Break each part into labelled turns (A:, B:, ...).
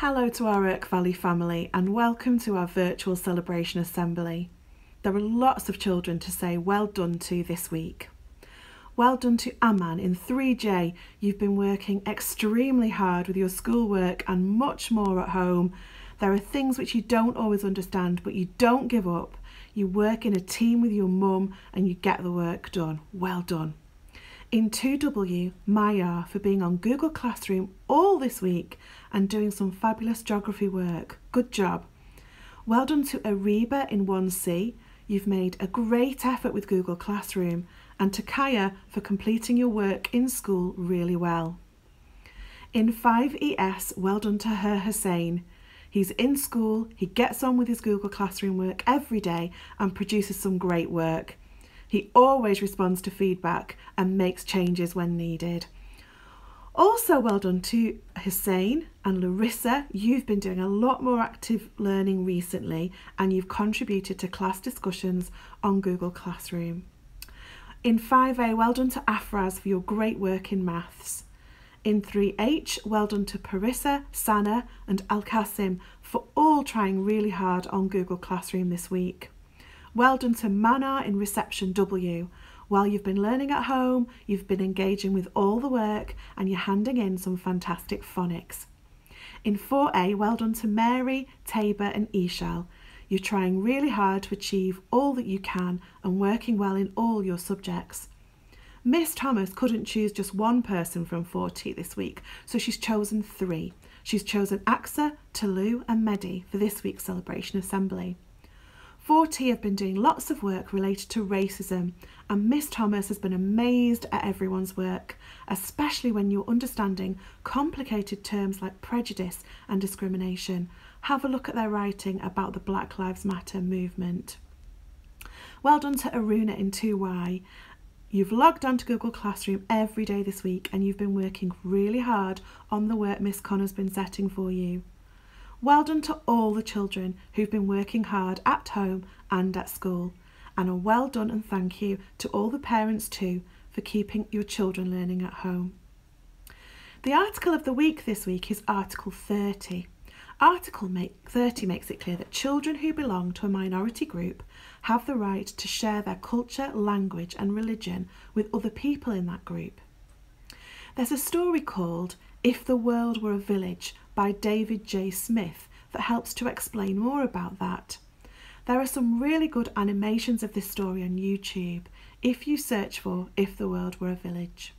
A: Hello to our Irk Valley family and welcome to our virtual celebration assembly. There are lots of children to say well done to this week. Well done to Aman in 3J. You've been working extremely hard with your schoolwork and much more at home. There are things which you don't always understand, but you don't give up. You work in a team with your mum and you get the work done. Well done. In 2W, Maya for being on Google Classroom all this week and doing some fabulous geography work. Good job. Well done to Ariba in 1C. You've made a great effort with Google Classroom, and to Kaya for completing your work in school really well. In 5ES, well done to her Hussein. He's in school, he gets on with his Google Classroom work every day and produces some great work. He always responds to feedback and makes changes when needed. Also well done to Hussein and Larissa. You've been doing a lot more active learning recently and you've contributed to class discussions on Google Classroom. In 5A, well done to Afraz for your great work in maths. In 3H, well done to Parissa, Sana and Al-Qasim for all trying really hard on Google Classroom this week. Well done to Manar in Reception W. While you've been learning at home, you've been engaging with all the work and you're handing in some fantastic phonics. In 4A, well done to Mary, Tabor and Ishal. You're trying really hard to achieve all that you can and working well in all your subjects. Miss Thomas couldn't choose just one person from 4T this week, so she's chosen 3. She's chosen Aksa, Talu and Mehdi for this week's celebration assembly. 4T have been doing lots of work related to racism, and Miss Thomas has been amazed at everyone's work, especially when you're understanding complicated terms like prejudice and discrimination. Have a look at their writing about the Black Lives Matter movement. Well done to Aruna in 2Y. You've logged on to Google Classroom every day this week and you've been working really hard on the work Miss Connor's been setting for you. Well done to all the children who've been working hard at home and at school. And a well done and thank you to all the parents too for keeping your children learning at home. The article of the week this week is Article 30. Article 30 makes it clear that children who belong to a minority group have the right to share their culture, language and religion with other people in that group. There's a story called If the World Were a Village by David J. Smith that helps to explain more about that. There are some really good animations of this story on YouTube if you search for If the World Were a Village.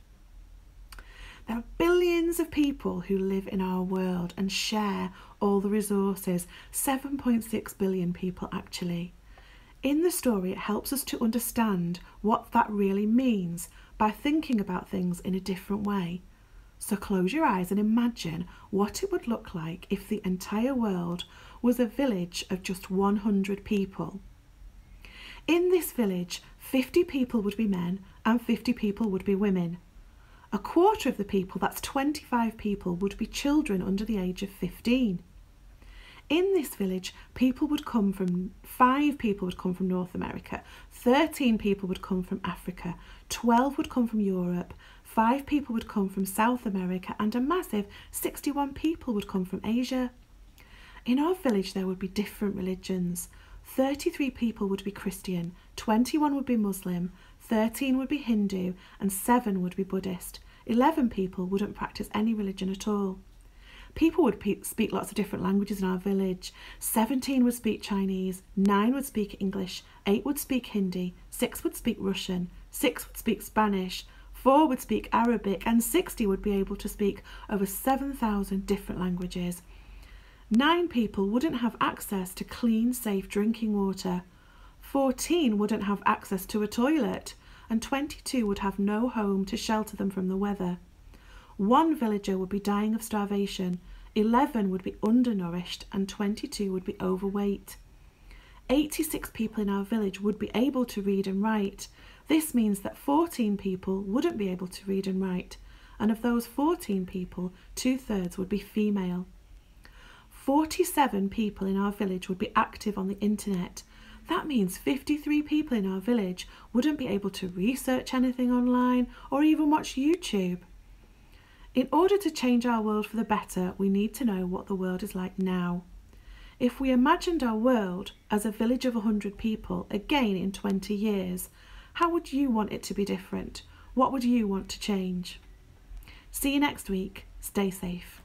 A: There are billions of people who live in our world and share all the resources, 7.6 billion people actually. In the story, it helps us to understand what that really means by thinking about things in a different way. So close your eyes and imagine what it would look like if the entire world was a village of just 100 people. In this village, 50 people would be men and 50 people would be women. A quarter of the people, that's 25 people, would be children under the age of 15. In this village, 5 people would come from North America, 13 people would come from Africa, 12 would come from Europe, 5 people would come from South America, and a massive 61 people would come from Asia. In our village, there would be different religions. 33 people would be Christian, 21 would be Muslim, 13 would be Hindu, and 7 would be Buddhist. 11 people wouldn't practice any religion at all. People would speak lots of different languages in our village. 17 would speak Chinese, 9 would speak English, 8 would speak Hindi, 6 would speak Russian, 6 would speak Spanish, 4 would speak Arabic, and 60 would be able to speak over 7,000 different languages. 9 people wouldn't have access to clean, safe drinking water. 14 wouldn't have access to a toilet, and 22 would have no home to shelter them from the weather. 1 villager would be dying of starvation, 11 would be undernourished, and 22 would be overweight. 86 people in our village would be able to read and write. This means that 14 people wouldn't be able to read and write, and of those 14 people, 2/3 would be female. 47 people in our village would be active on the internet. That means 53 people in our village wouldn't be able to research anything online or even watch YouTube. In order to change our world for the better, we need to know what the world is like now. If we imagined our world as a village of 100 people again in 20 years, how would you want it to be different? What would you want to change? See you next week. Stay safe.